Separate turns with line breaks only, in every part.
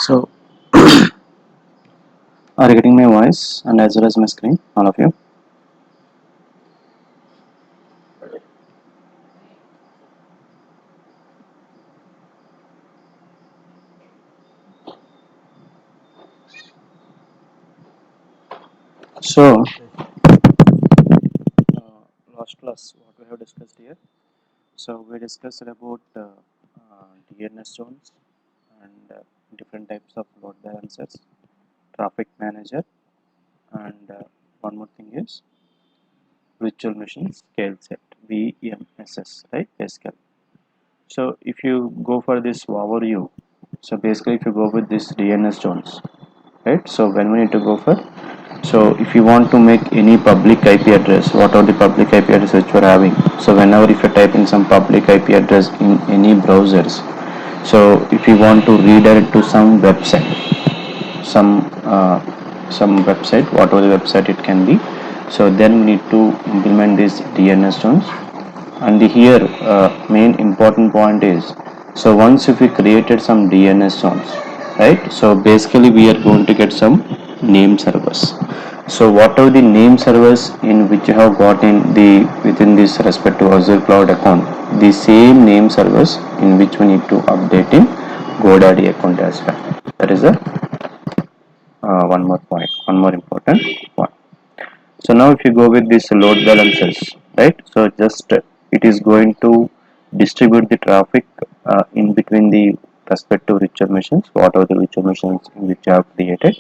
So, are you getting my voice and as well as my screen, all of you? So, last class, what we have discussed here. So, we discussed about DNS zones and different types of load balancers, traffic manager, and one more thing is virtual machine scale set, VMSS, right? Basically. So, if you go for this overview, so basically, if you go with this DNS zones, right? So, when we need to go for, so if you want to make any public IP address, what are the public IP address which you are having? So whenever if you type in some public IP address in any browsers, so if you want to redirect to some website, some website, whatever the website it can be, so then we need to implement this DNS zones. And here main important point is, so once if we created some DNS zones, right? So basically we are going to get some name servers. So whatever the name servers in which you have got in the within this respective Azure cloud account, the same name servers in which we need to update in GoDaddy account as well. That is a one more point, one more important point. So now if you go with this load balancers, right? So just it is going to distribute the traffic in between the respective virtual machines, whatever the virtual machines which you have created.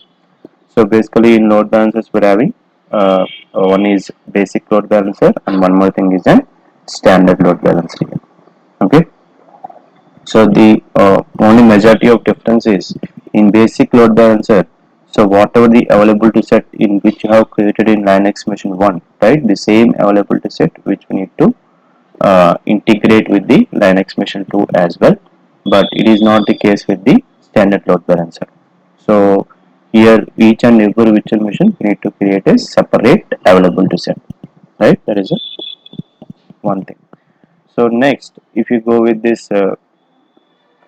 So basically in load balancers we're having one is basic load balancer and one more thing is a standard load balancer here. Okay. So the only majority of difference is in basic load balancer. So whatever the availability set in which you have created in Linux machine 1, right? The same availability set which we need to integrate with the Linux machine 2 as well. But it is not the case with the standard load balancer. So here each and every virtual machine we need to create a separate availability set, right? That is a one thing. So next, if you go with this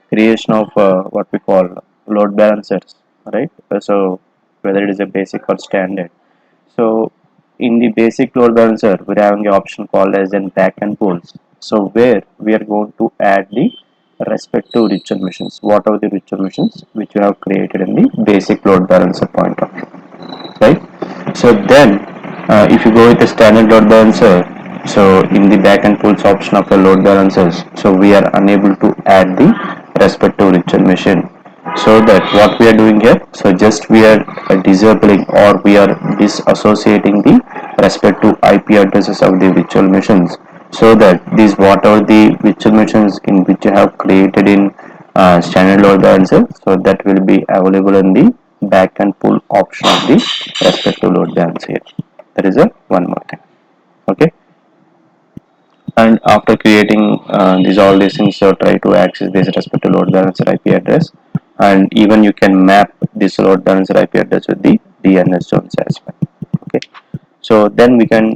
creation of what we call load balancers, right? So whether it is a basic or standard. So in the basic load balancer we're having an option called as in backend pools, so where we are going to add the respective virtual machines, what are the virtual machines which you have created in the basic load balancer point of view, right? So then if you go with the standard load balancer, so in the backend pools option of the load balancers, so we are unable to add the respective virtual machine. So that what we are doing here, so just we are disabling or we are disassociating the respective IP addresses of the virtual machines, so that these whatever the virtual machines in which you have created in standard load balancer, so that will be available in the back and pull option of the respective load balancer here. That is a one more thing. Okay. And after creating these all these things, you try to access this respective load balancer IP address, and even you can map this load balancer IP address with the DNS zones as well. Okay. So then we can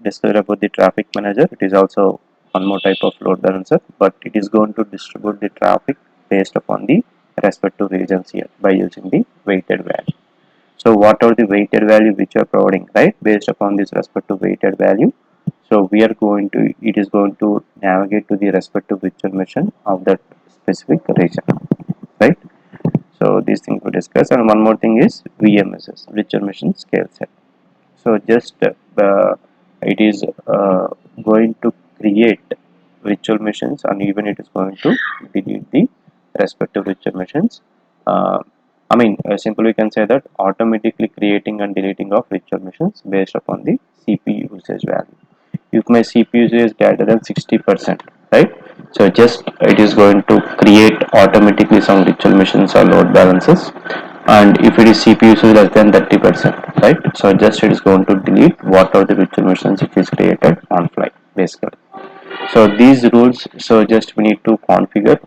discuss about the traffic manager. It is also one more type of load balancer, but it is going to distribute the traffic based upon the respective regions here by using the weighted value. So whatever the weighted value which you are providing, right, based upon this respective weighted value, so we are going to, it is going to navigate to the respective virtual machine of that specific region, right? So these things we discuss, and one more thing is VMSS, virtual machine scale set. So just it is going to create virtual machines, and even it is going to delete the respective virtual machines. Uh, I mean, simply we can say that automatically creating and deleting of virtual machines based upon the CPU usage value. If my CPU usage is greater than 60%, right? So just it is going to create automatically some virtual machines or load balances, and if it is CPU usage less than 30%, right? So just it is going to delete what are the virtual machines it is created on fly basically. So these rules, so just we need to configure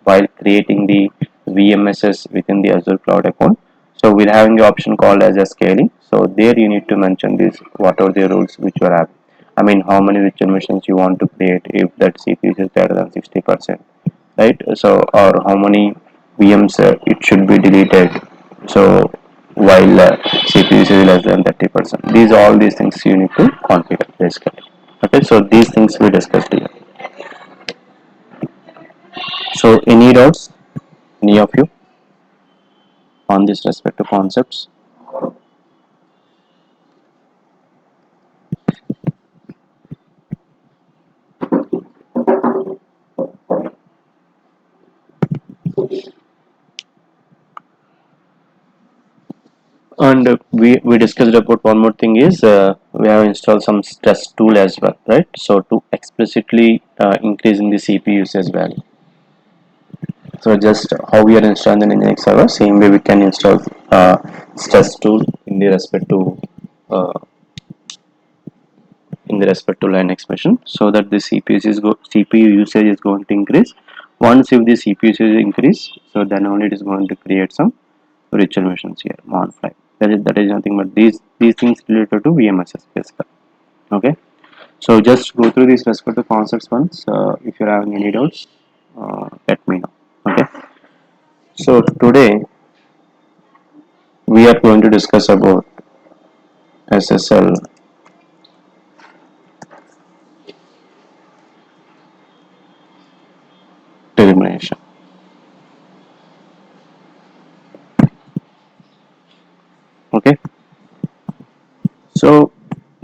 while creating the VMSS within the Azure cloud account. So we're having the option called as a scaling. So there you need to mention this, what are the rules which you are having. I mean, how many virtual machines you want to create if that CPU is greater than 60%, right? So or how many VMs it should be deleted. So while CPU usage is less than 30%, all these things you need to configure basically. Okay, so these things we discussed here. So any doubts, any of you on this respect to concepts? And we discussed about one more thing is we have installed some stress tool as well, right? So to explicitly increasing the CPU use as well. So just how we are installing the Linux server, same way we can install stress tool in the respect to uh, Linux machine, so that the CPU usage is going to increase. Once if the CPU usage increase, so then only it is going to create some virtual machines here on fly. That is nothing but these things related to VMSS basically. Okay, so just go through these respective concepts once. If you're having any doubts, let me know. Okay, so today we are going to discuss about SSL termination. Okay, so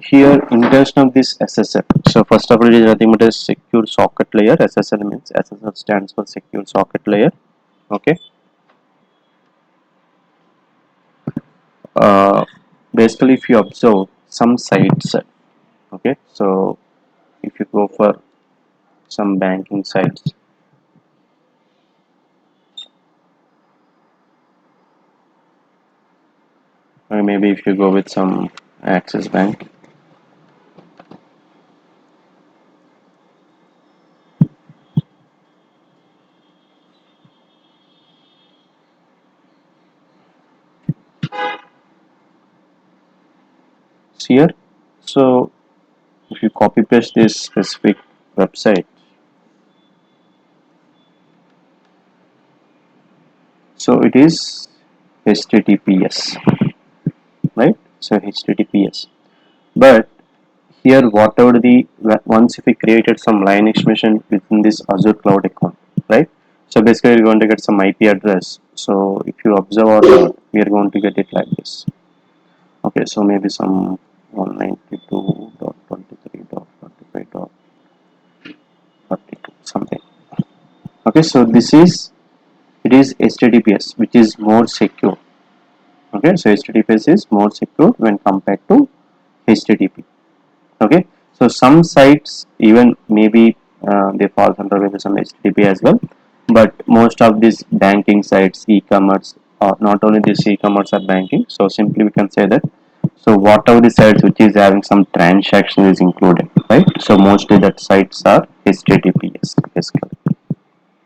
here intention of this SSL. So first of all, it is nothing but a secure socket layer. SSL means SSL stands for secure socket layer. Okay, uh, basically if you observe some sites, okay, so if you go for some banking sites, or maybe if you go with some Axis Bank, see here. So if you copy paste this specific website, so it is HTTPS, right? So HTTPS, but here whatever the once if we created some Linux machine within this Azure cloud account, right? So basically we're going to get some IP address. So if you observe our we are going to get it like this. Okay, so maybe some 192.23.25.32 something. Okay, so it is HTTPS, which is more secure. Okay, so HTTPS is more secure when compared to HTTP. Okay, so some sites even maybe they fall under maybe some HTTP as well, but most of these banking sites, e-commerce, not only this e-commerce or banking, so simply we can say that, so whatever the sites which is having some transaction is included, right? So mostly that sites are HTTPS basically.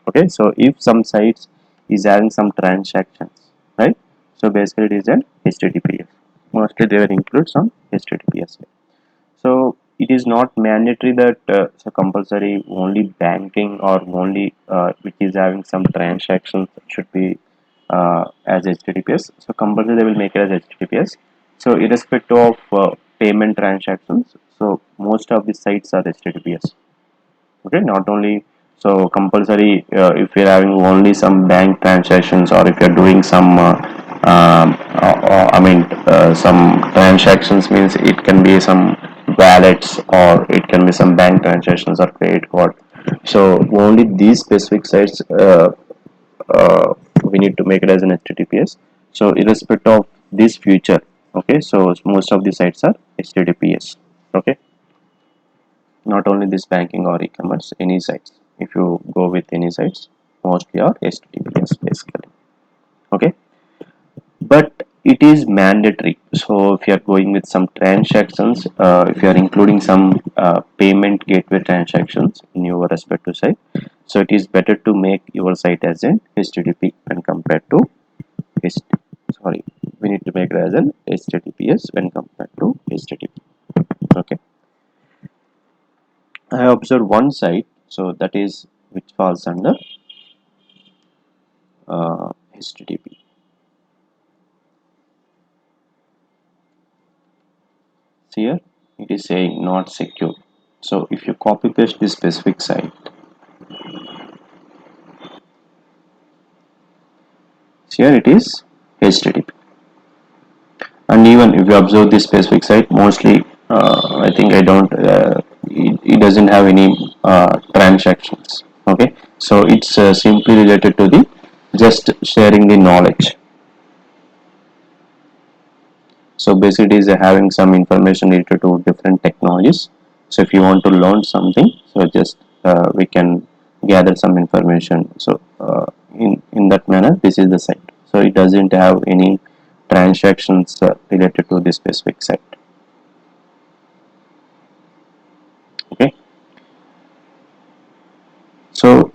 Okay, so if some sites is having some transactions, right? So basically it is an HTTPS. Mostly they will include some HTTPS. So it is not mandatory that so compulsory only banking or only which is having some transactions should be as HTTPS. So compulsory they will make it as HTTPS. So irrespective of payment transactions, so most of the sites are HTTPS. Okay, not only so compulsory if you're having only some bank transactions, or if you're doing some I mean some transactions means it can be some wallets, or it can be some bank transactions or credit card. So only these specific sites we need to make it as an HTTPS. So irrespective of this feature, okay, so most of the sites are HTTPS. Okay, not only this banking or e-commerce, any sites, if you go with any sites, mostly are HTTPS basically. Okay, but it is mandatory. So if you are going with some transactions, if you are including some payment gateway transactions in your respective site, so it is better to make your site as an HTTP when compared to sorry, we need to make it as an HTTPS when compared to HTTP. Okay, I observed one site, so that is which falls under HTTP. See here, it is saying not secure. So if you copy paste this specific site, here it is HTTP. And even if you observe this specific site, mostly I think I don't it doesn't have any transactions. Okay, so it's simply related to the just sharing the knowledge. So basically it is having some information related to different technologies. So if you want to learn something, so just we can gather some information. So in that manner, this is the site. So it doesn't have any transactions related to this specific site. Okay, so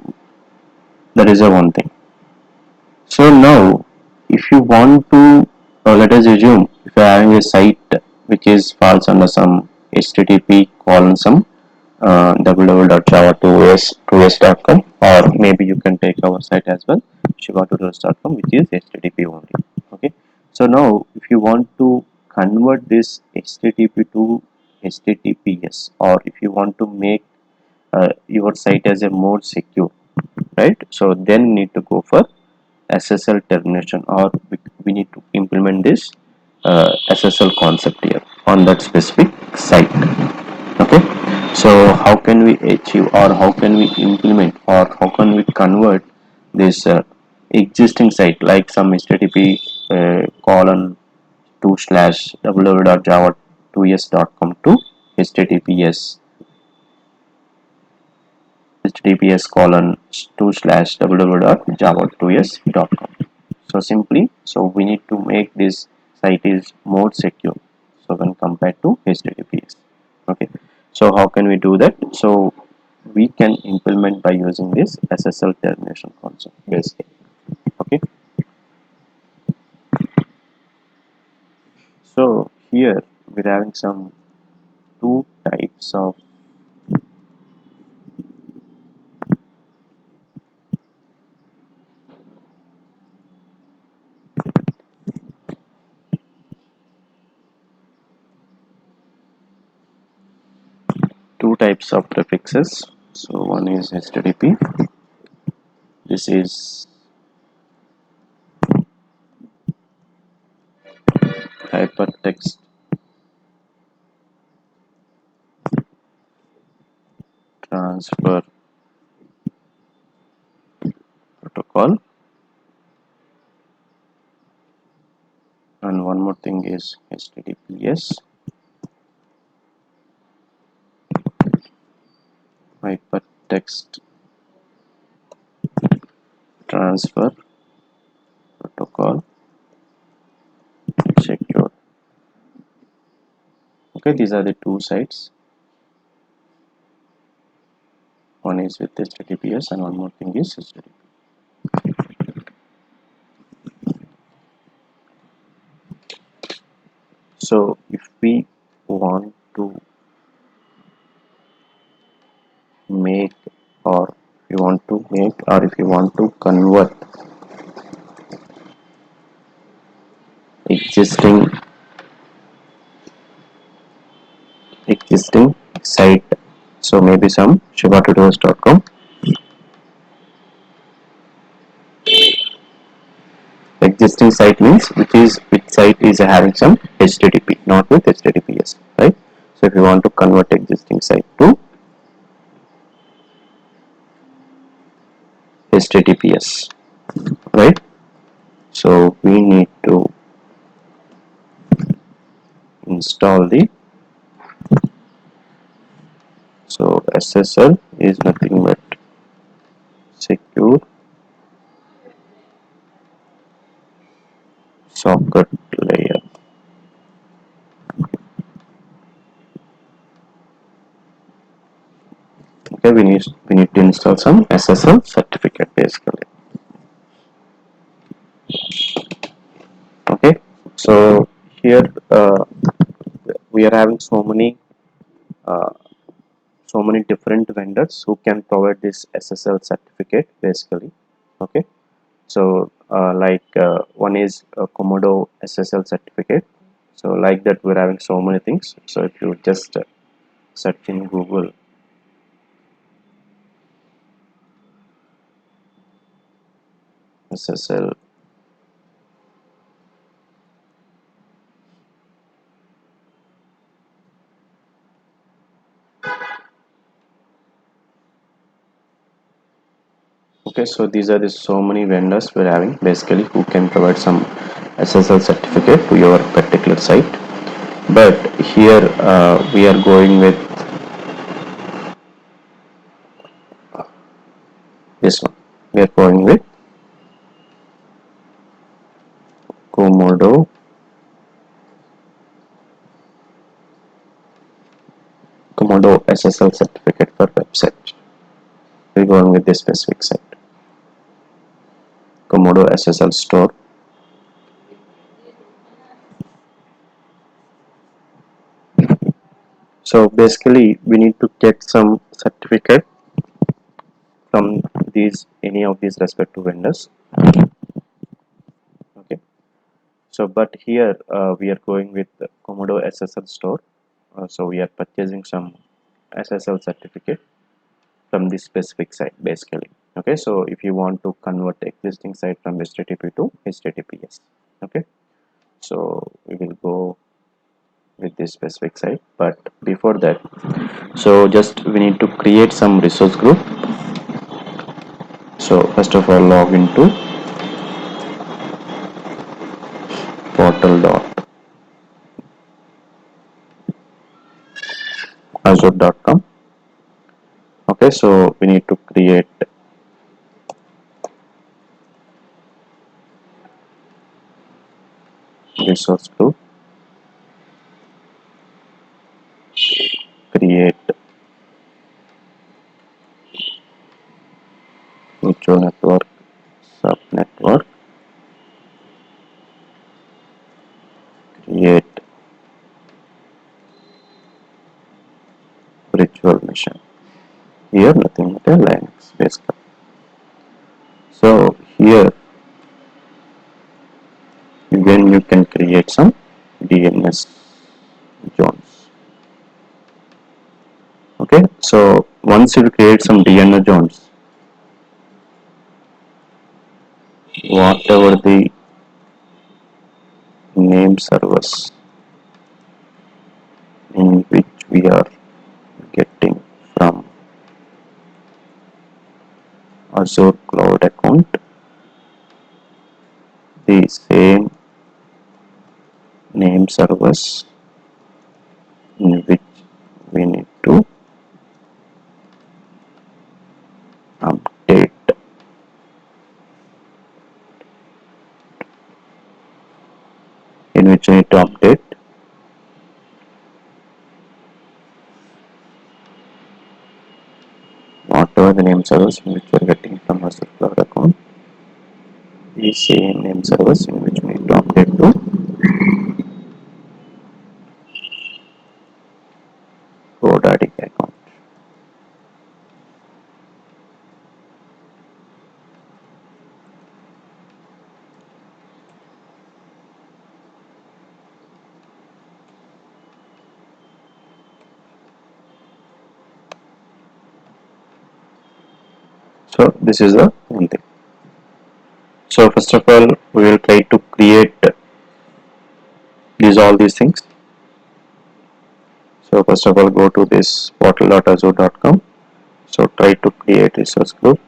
that is a one thing. So now if you want to let us assume if you are having a site which is falls under some http colon some www.java2s.com, or maybe you can take our site as well, shiva2s.com, which is http only. Okay, so now if you want to convert this http to https, or if you want to make your site as a more secure, right? So then you need to go for SSL termination, or we need to implement this SSL concept here on that specific site. Okay, so how can we achieve, or how can we implement, or how can we convert this existing site like some http colon 2 slash www.java2s.com to https https colon 2 slash www.java2s.com. So simply, so we need to make this site is more secure, so when compared to https. Okay, so how can we do that? So we can implement by using this SSL termination concept basically. Okay, so here we're having some two types of prefixes. So one is http, this is hypertext transfer protocol, and one more thing is https, hypertext transfer protocol secure. Okay, these are the two sites. One is with https and one more thing is http. So if we want to make, or if you want to make, or if you want to convert existing site, so maybe some shiva2s.com existing site means which site is having some http, not with https, right? So if you want to convert existing site to https, right? So we need to install the, so SSL is nothing but secure socket layer. Okay, we need to install some SSL certificate basically. Okay, so here we are having uh, so many different vendors who can provide this SSL certificate basically. Okay, So one is a Komodo SSL certificate. So like that we're having so many things. So if you just search in Google SSL, okay, so these are the so many vendors we're having basically who can provide some SSL certificate to your particular site. But here we are going with this one. We are going with Komodo SSL certificate for website. We're going with this specific site, Komodo SSL store. So basically, we need to get some certificate from these any of these respective vendors. Okay. So, but here we are going with the Komodo SSL store. So we are purchasing some SSL certificate from this specific site basically. Okay. So if you want to convert existing site from HTTP to HTTPS. Okay. So we will go with this specific site, but before that, so just we need to create some resource group. So first of all, log into portal.azure.com. Okay, so we need to create resource group, create mutual network, sub network, create virtual machine. Here nothing but a Linux basically. So here when you can create some DNS zones. Okay, so once you create some DNS zones, whatever the name servers in which we are getting from Azure cloud account, the same name servers in which we need to update, in which we need to update whatever the name servers in which we are getting from Azure cloud account, the same name servers in which we need to update to GoDaddy account. So this is the one thing. So first of all, we will try to create all these things. So first of all, go to this portal.azure.com. So try to create resource group.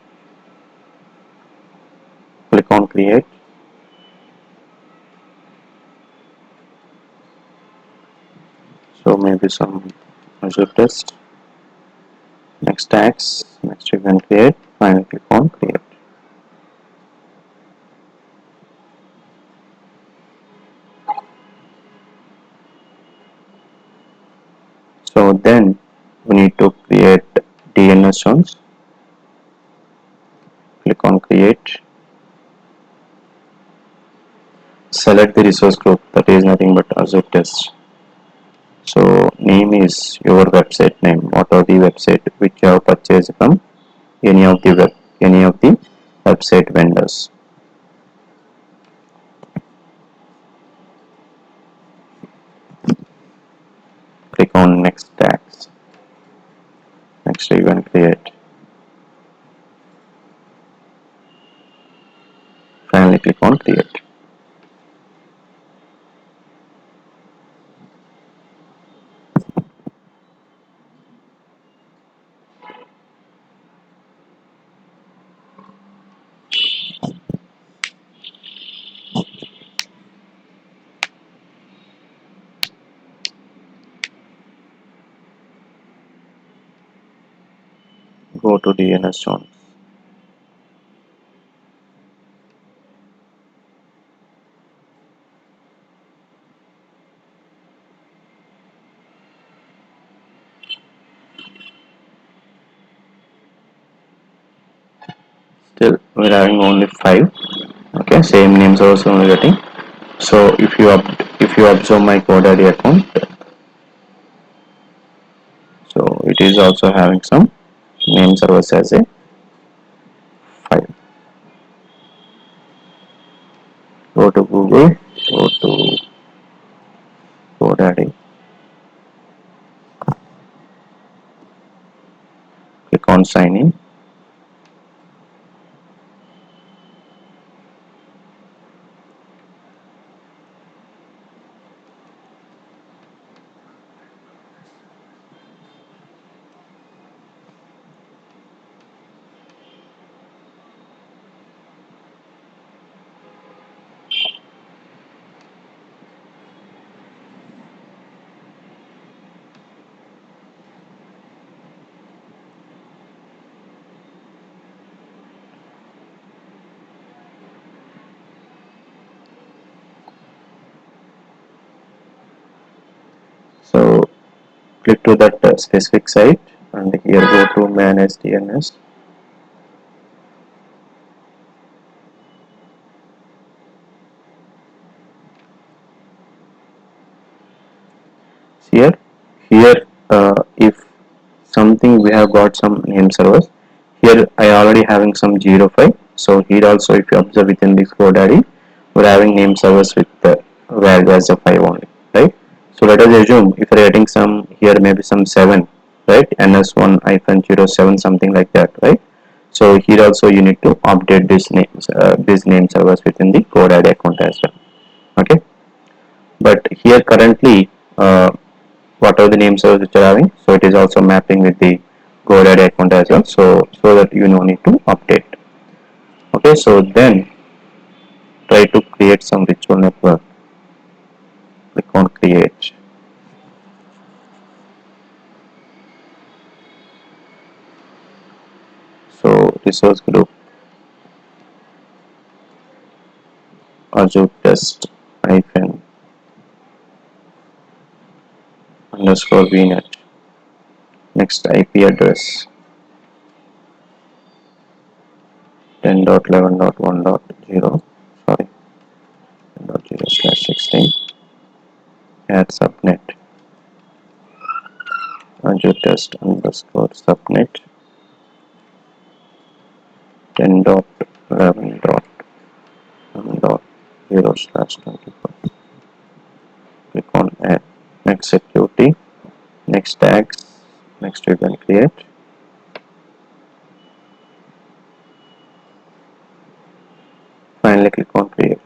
Click on create. So maybe some Azure test. Next tags. Next you can create. Finally click on create. So then we need to create DNS zones. Click on create. Select the resource group, that is nothing but Azure test. So name is your website name. What are the website which you have purchased from any of the website vendors. click on next tags. Next event create. Finally click on create. Go to DNS zone. Still we're having only 5. Okay, same names also we're getting. So if you observe my GoDaddy account, so it is also having some name servers as a 5. Go to Google, go to GoDaddy, click on sign in. So click to that specific site and here go to manage DNS. Here if something we have got some name servers, here I already having some 05. So here also if you observe within this GoDaddy, we're having name servers with the value as a 5 only, right? So let us assume if you're getting some here maybe some 7, right? ns1-07 something like that, right? So here also you need to update these name servers within the GoDaddy account as well. Okay, but here currently what are the name servers which are having, so it is also mapping with the GoDaddy account as well, so that you no need to update. Okay, so then try to create some virtual network. Click on create. So resource group Azure test hyphen underscore vnet. Next IP address 10.11.1.0, sorry, 10.0/16. Add subnet Azure test underscore subnet 10.11.1.0/24. Click on add. Next security, next tags, next you can create. Finally click on create.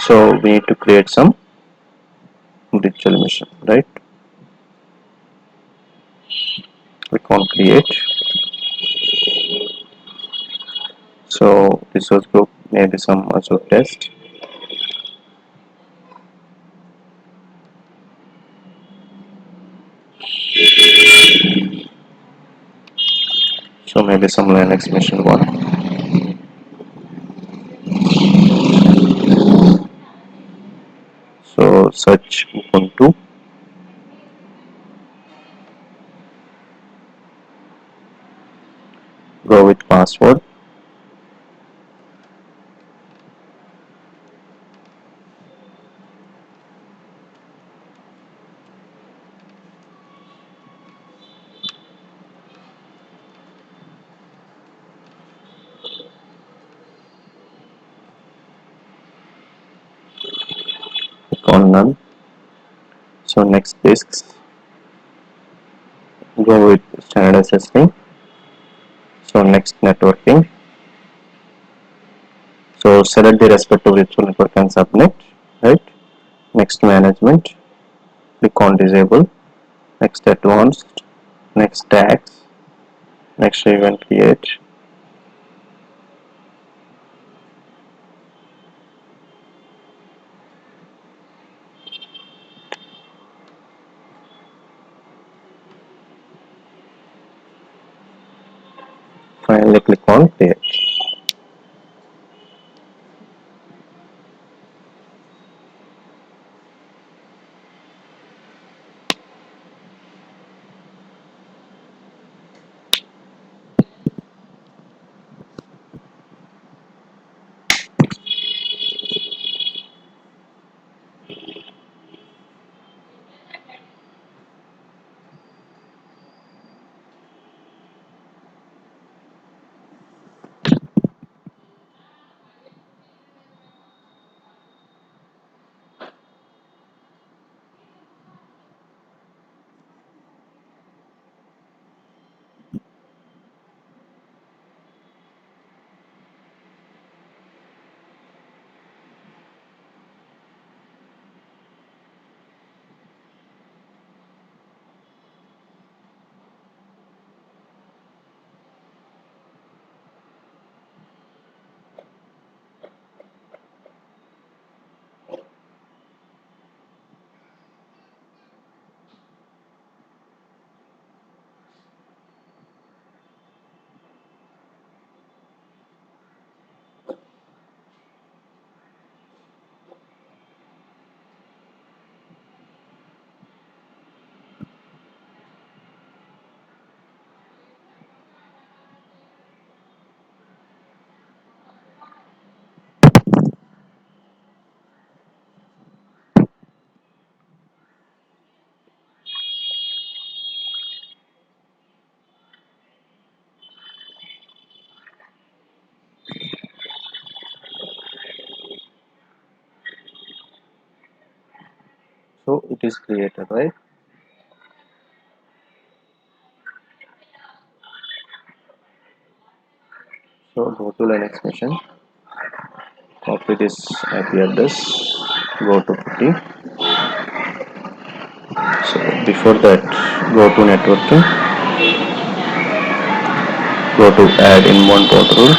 So we need to create some virtual machine, right? Click on create. So resource group maybe some Azure test. So maybe some Linux machine one. So search Ubuntu, go with password, click on none. So next disks, go with standard SSL. So next networking. So select the respective virtual network and subnet, right? Next management, click on disable. Next advanced, next tags, next event create. Finally click on create. So it is created, right? So go to Linux machine, copy this IP address, go to putty. So before that, go to networking, go to add in one port rule,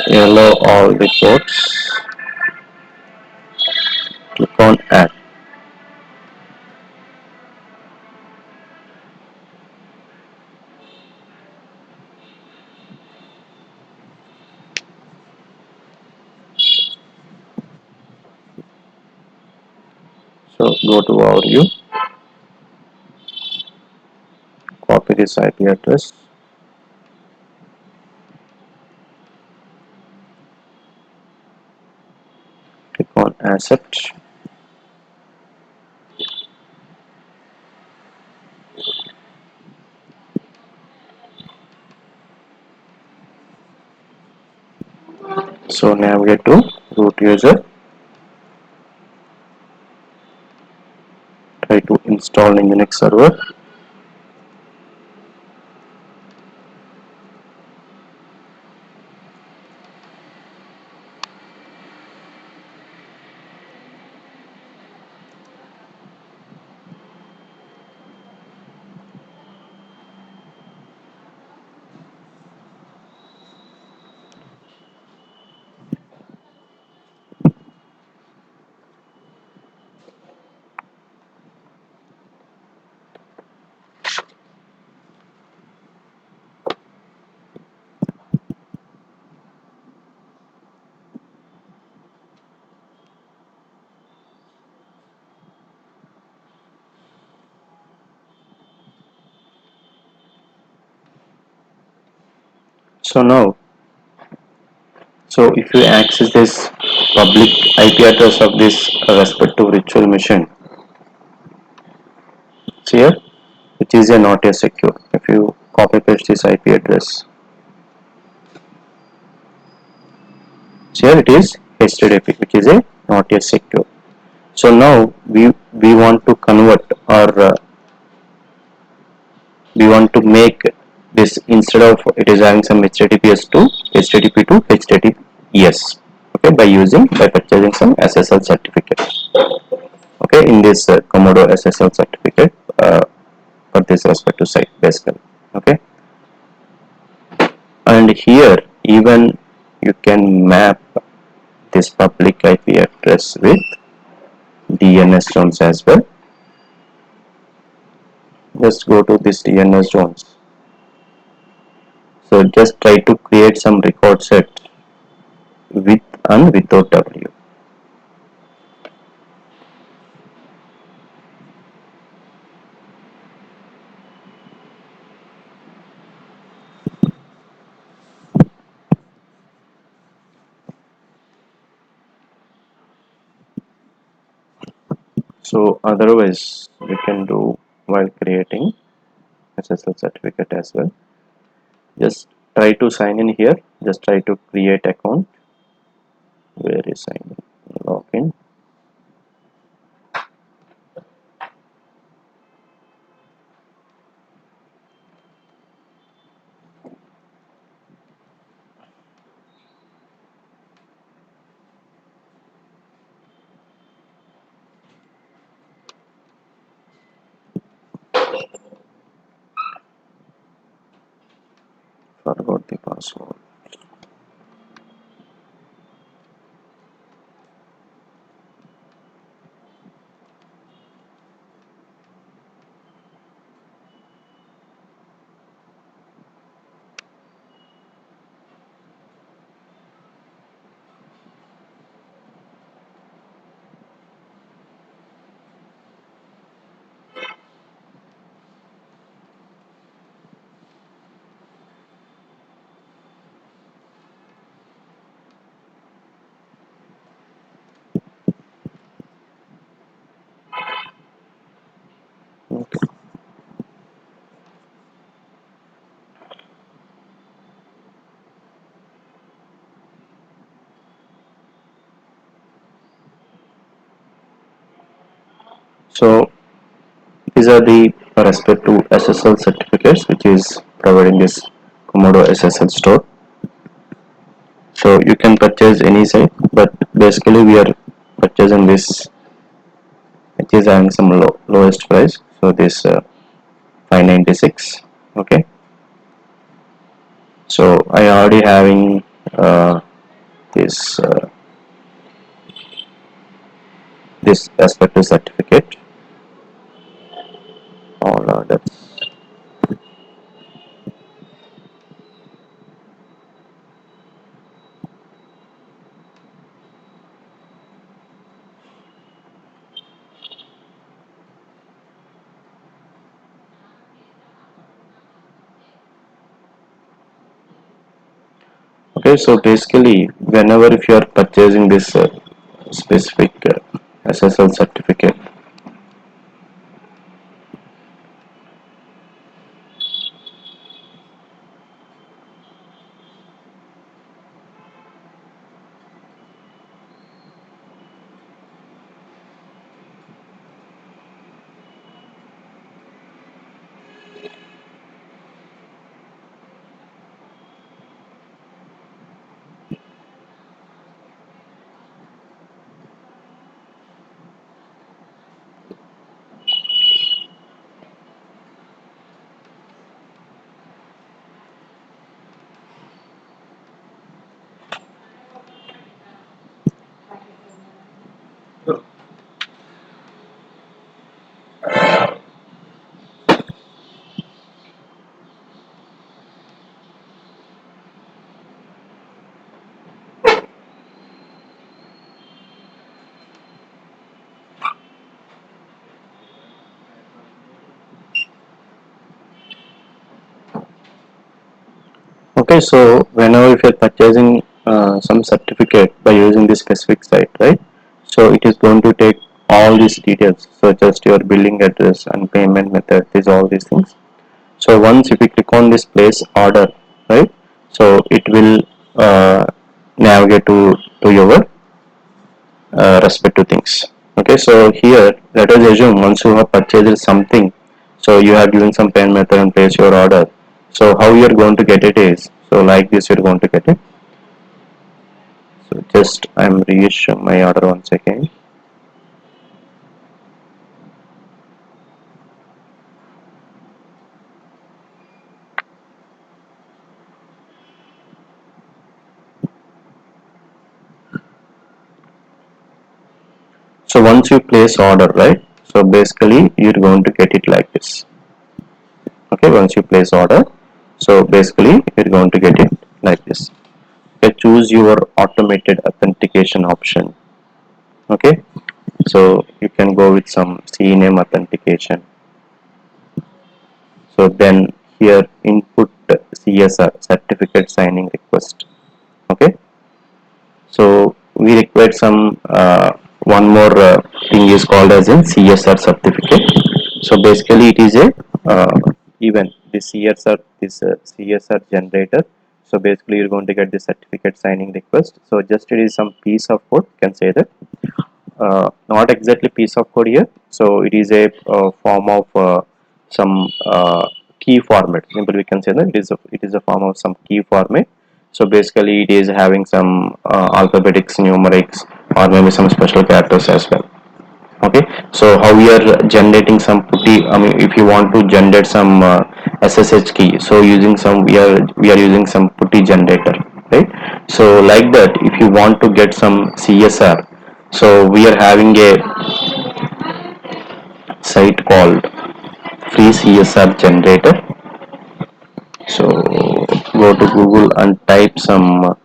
allow all the ports, click on add. So go to our view, copy this IP address, click on accept. So navigate to root user, try to install in Linux server. So now, so if you access this public IP address of this respective virtual machine, see here, which is a not yet secure. If you copy paste this IP address, see here it is HTTP, which is a not yet secure. So now we want to convert, or we want to make this, instead of it is having some HTTPS to HTTP to HTTPS, okay, by purchasing some SSL certificate, okay, in this Komodo SSL certificate for this respective site basically, okay. And here even you can map this public IP address with DNS zones as well. Just go to this DNS zones. So just try to create some record set with and without W. So otherwise we can do while creating SSL certificate as well. Just try to sign in here. Just try to create account. Where is sign in? Login. Forgot the password. Okay. So these are the respective SSL certificates which is providing this Komodo SSL store. So you can purchase any site, but basically we are purchasing this, which is having some lowest price. So this 596. Okay. So I already having this this respective certificate. All others. Okay, so basically, whenever if you are purchasing this specific SSL certificate, Okay, so whenever if you're purchasing some certificate by using this specific site, right? So it is going to take all these details, so just your billing address and payment method, these all these things. So once if you click on this place order, right? So it will navigate to your respective things. Okay, so here let us assume once you have purchased something, so you have given some payment method and place your order. So how you are going to get it is, so like this you are going to get it. So just I am reissuing my order once again. So once you place order, right? So basically you're going to get it like this. Okay, once you place order, so basically you're going to get it like this. Okay, choose your automated authentication option. Okay, so you can go with some CNAME authentication. So then here input CSR, certificate signing request. Okay, so we require some one more thing is called as a CSR certificate. So basically it is a even the CSR, this CSR generator. So basically you're going to get the certificate signing request. So just it is some piece of code, you can say that. Not exactly piece of code here. So it is a form of some key format. Simply we can say that it is a form of some key format. So basically it is having some alphabetics, numerics, or maybe some special characters as well. Okay, so how we are generating some putty, I mean if you want to generate some SSH key, so using some we are using some putty generator, right? So like that if you want to get some CSR, so we are having a site called free CSR generator. So go to Google and type some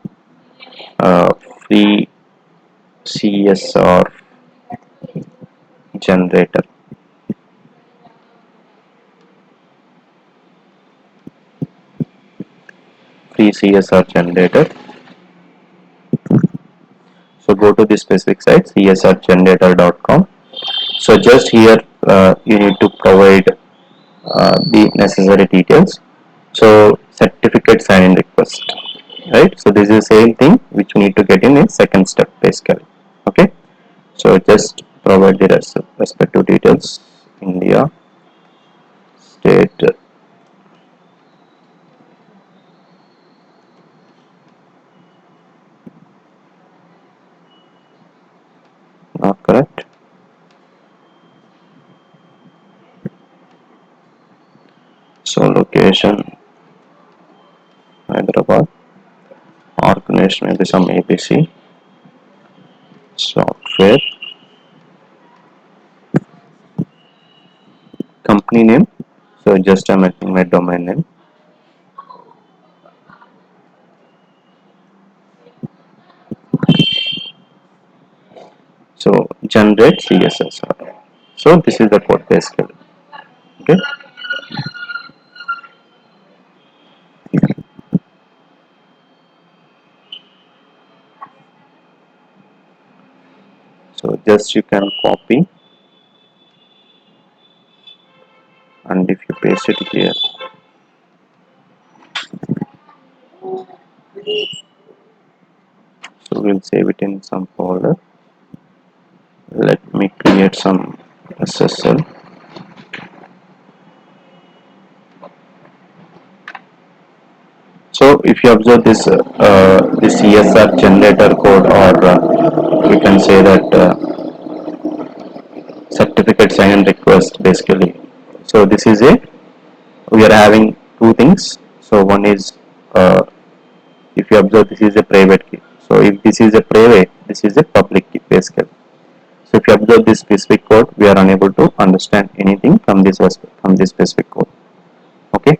free CSR generator. Free CSR generator. So go to this specific site csrgenerator.com. So just here you need to provide the necessary details. So certificate sign in request, right? So this is the same thing which you need to get in a second step basically. Okay, so just provide the respective details. India, state, not correct. So location Hyderabad, organization maybe some ABC, software, company name. So just I'm making my domain name. So generate CSSR. So this is the code basically. Okay. So just you can copy, and if you paste it here, so we'll save it in some folder. Let me create some SSL. So if you observe this CSR generator code, or you can say that certificate sign request basically. So this is a we are having two things. So one is if you observe this is a private key. So if this is a private, this is a public key basically. So if you observe this specific code, we are unable to understand anything from this specific code. Okay.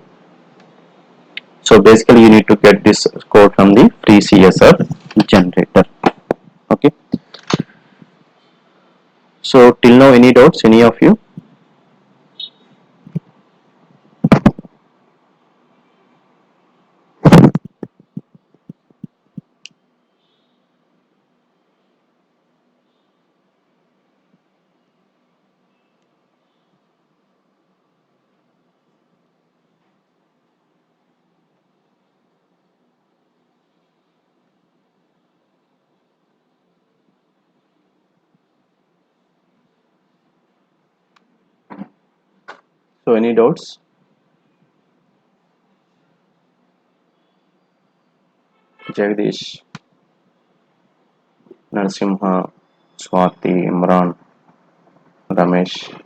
So basically, you need to get this code from the free CSR generator. Okay. So till now, any doubts? Any of you? So any doubts? Jagdish, Narasimha, Swati, Imran, Ramesh.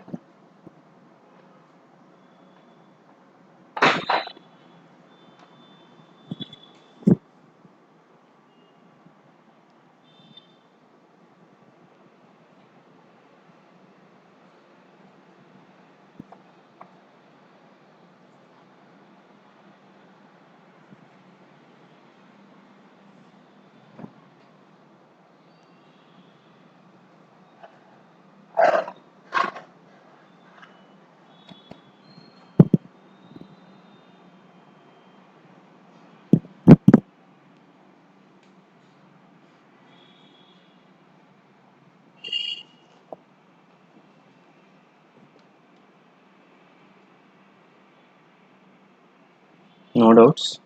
No doubts?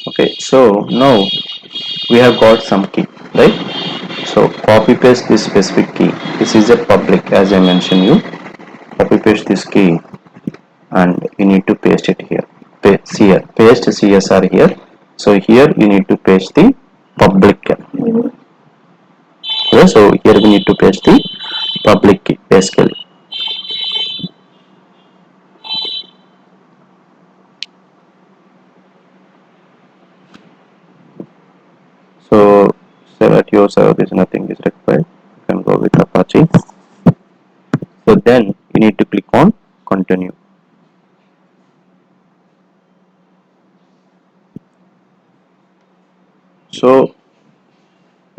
Okay, so now we have got some key, right? So copy paste this specific key. This is a public, as I mentioned you. Copy paste this key and you need to paste it here. Paste here. Paste CSR here. So here you need to paste the public key. Okay, so here we need to paste the public key basically. So select your service, nothing is required. You can go with Apache. So then you need to click on continue. So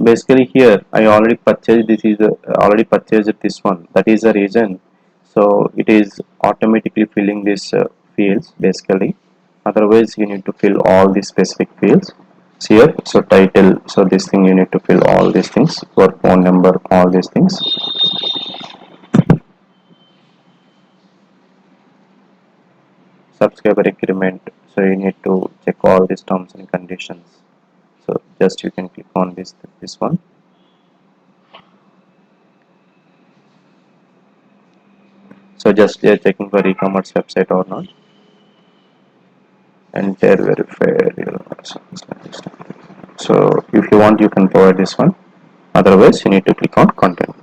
basically here I already purchased this is already purchased this one. That is the reason. So it is automatically filling these fields basically. Otherwise you need to fill all these specific fields. See here. So title. So this thing you need to fill all these things. Your phone number. All these things. Subscriber agreement. So you need to check all these terms and conditions. So just you can click on this one. So just they are checking for e-commerce website or not. Enter verified. So if you want, you can provide this one. Otherwise, you need to click on continue.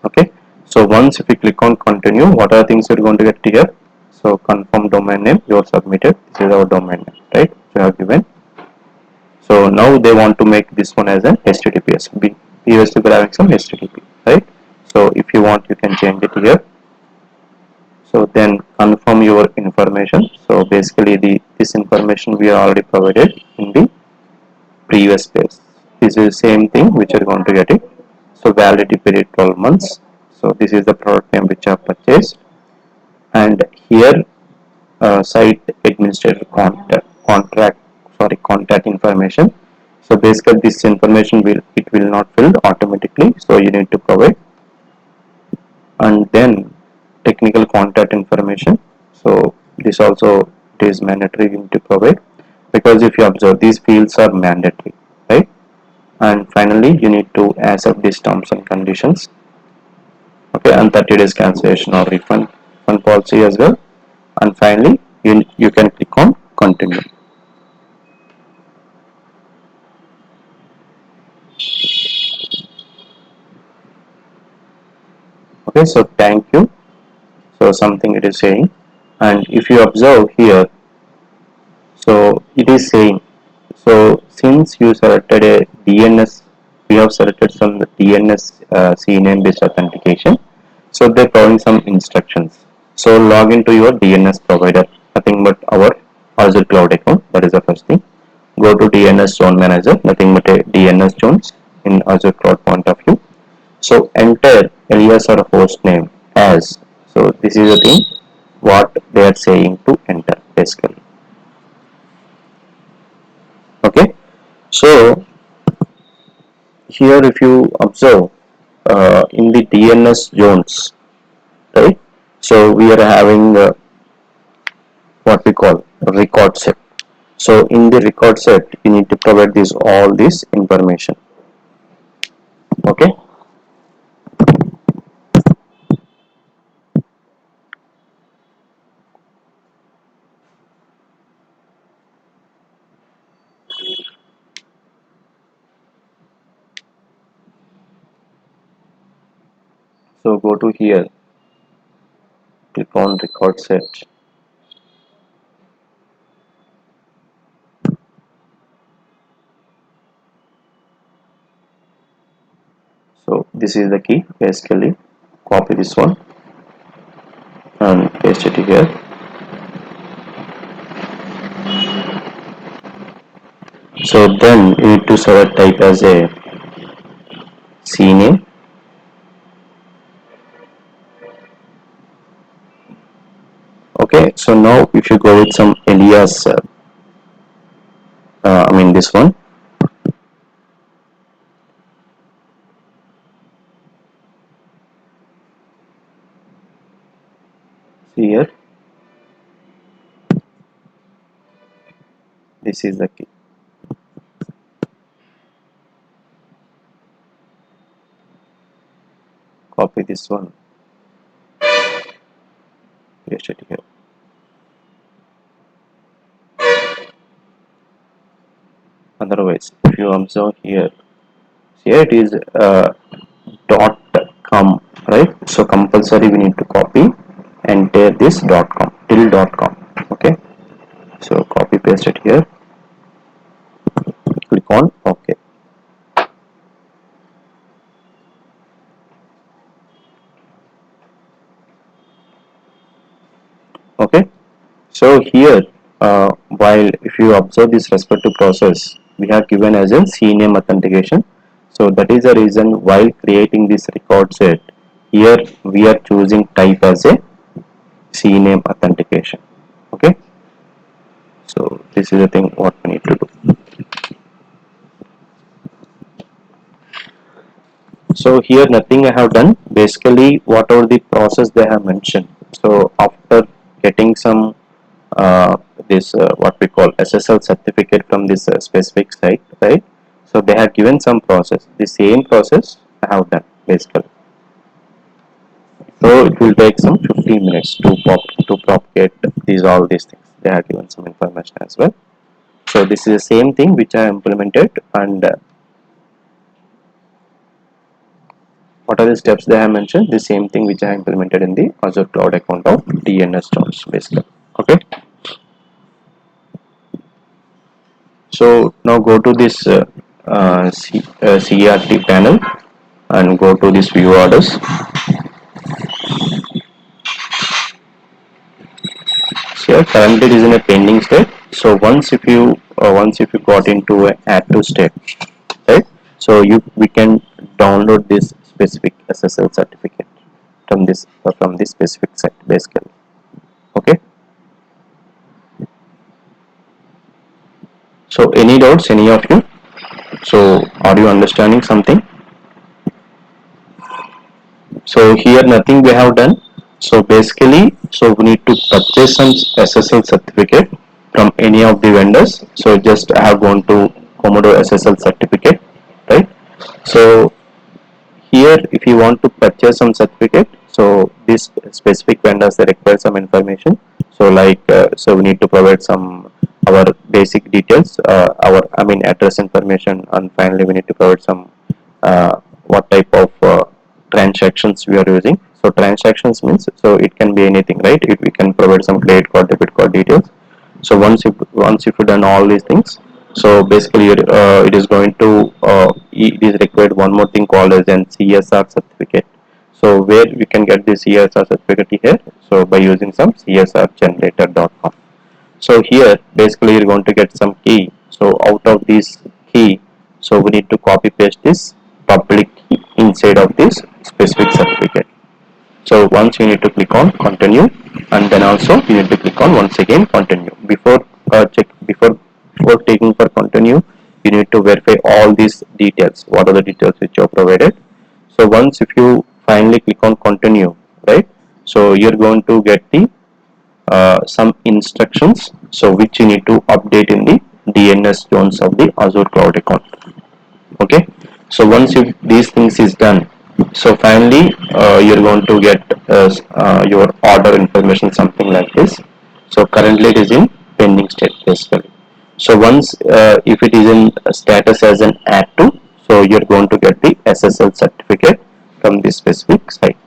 Okay. So once if you click on continue, what are things you're going to get here? So confirm domain name you have submitted. This is our domain name, right? You have given. So now they want to make this one as an HTTPS. Previously we're having some HTTP, right? So if you want, you can change it here. So then confirm your information. So basically this information we are already provided in the previous page. This is the same thing which you are going to get it. So validity period 12 months. So this is the product name which I have purchased. And here site administrator contact information. So basically this information will not fill automatically. So you need to provide. And then technical contact information. So this also is mandatory you need to provide, because if you observe these fields are mandatory, right? And finally you need to accept these terms and conditions. Okay, and 30 days cancellation or refund policy as well. And finally you can click on continue. Okay, so thank you. So something it is saying, and if you observe here, so it is saying, so since you selected a DNS, we have selected some DNS CNAME based authentication. So they're providing some instructions. So log into your DNS provider, nothing but our Azure cloud account. That is the first thing. Go to DNS zone manager, nothing but a DNS zones in Azure cloud point of view. So enter alias or host name as. So this is the thing what they are saying to enter basically. Okay. So here if you observe in the DNS zones, right? So we are having what we call record set. So in the record set, you need to provide this all this information. Okay. So go to here, click on record set. So this is the key. Basically, copy this one and paste it here. So then you need to select type as a CNAME. Okay. So now if you go with some alias, I mean this one. See here. This is the key. Copy this one. Paste it here. Otherwise, if you observe here, here it is dot com, right? So compulsory we need to copy and tear this dot com till dot com. Okay. So copy paste it here. Click on OK. Okay. So here, while if you observe this respective process, we have given as a CNAME authentication. So that is the reason while creating this record set, here we are choosing type as a CNAME authentication. Okay. So this is the thing what we need to do. So here nothing I have done. Basically, whatever the process they have mentioned. So after getting some this what we call SSL certificate from this specific site, right? So they have given some process. The same process I have done basically. So it will take some 15 minutes to propagate all these things. They have given some information as well. So this is the same thing which I implemented, and what are the steps they have mentioned? The same thing which I implemented in the Azure Cloud account of DNS stones basically. Okay. So now go to this CRT panel and go to this view orders. So here currently it is in a pending state. So once if you got into an active state, right? So we can download this specific SSL certificate from this specific site basically. Okay. So any doubts, any of you? So are you understanding something? So here nothing we have done. So basically, so we need to purchase some SSL certificate from any of the vendors. So just I have gone to Commodore SSL certificate, right? So here if you want to purchase some certificate, so this specific vendors they require some information. So like so we need to provide some our basic details, our I mean address information, and finally we need to provide some what type of transactions we are using. So transactions means so it can be anything, right? If we can provide some credit card, debit card details. So once you've done all these things, so basically it is going to it is required one more thing called as an CSR certificate. So where we can get the CSR certificate here? So by using some csrgenerator.com. So here basically you're going to get some key. So out of this key, so we need to copy paste this public key inside of this specific certificate. So once you need to click on continue, and then also you need to click on once again continue. Before taking for continue, you need to verify all these details. What are the details which you have provided? So once if you finally click on continue, right? So you're going to get the some instructions so which you need to update in the DNS zones of the Azure cloud account. Okay, so once these things is done, so finally you're going to get your order information, something like this. So currently it is in pending state basically. So once if it is in status as an add to, so you're going to get the SSL certificate from this specific site.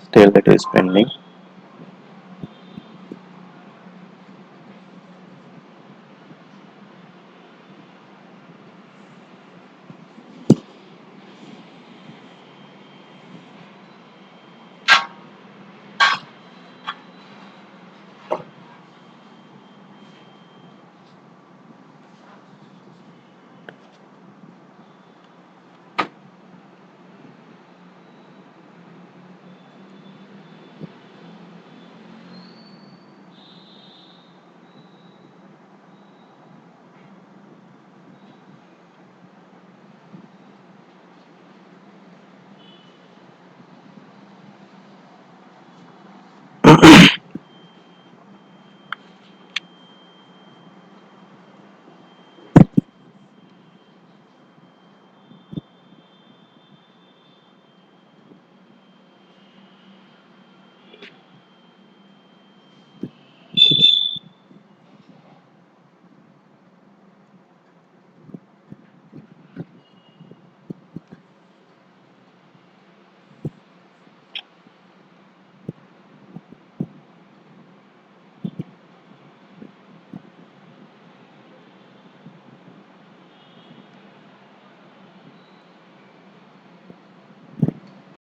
Still it is pending.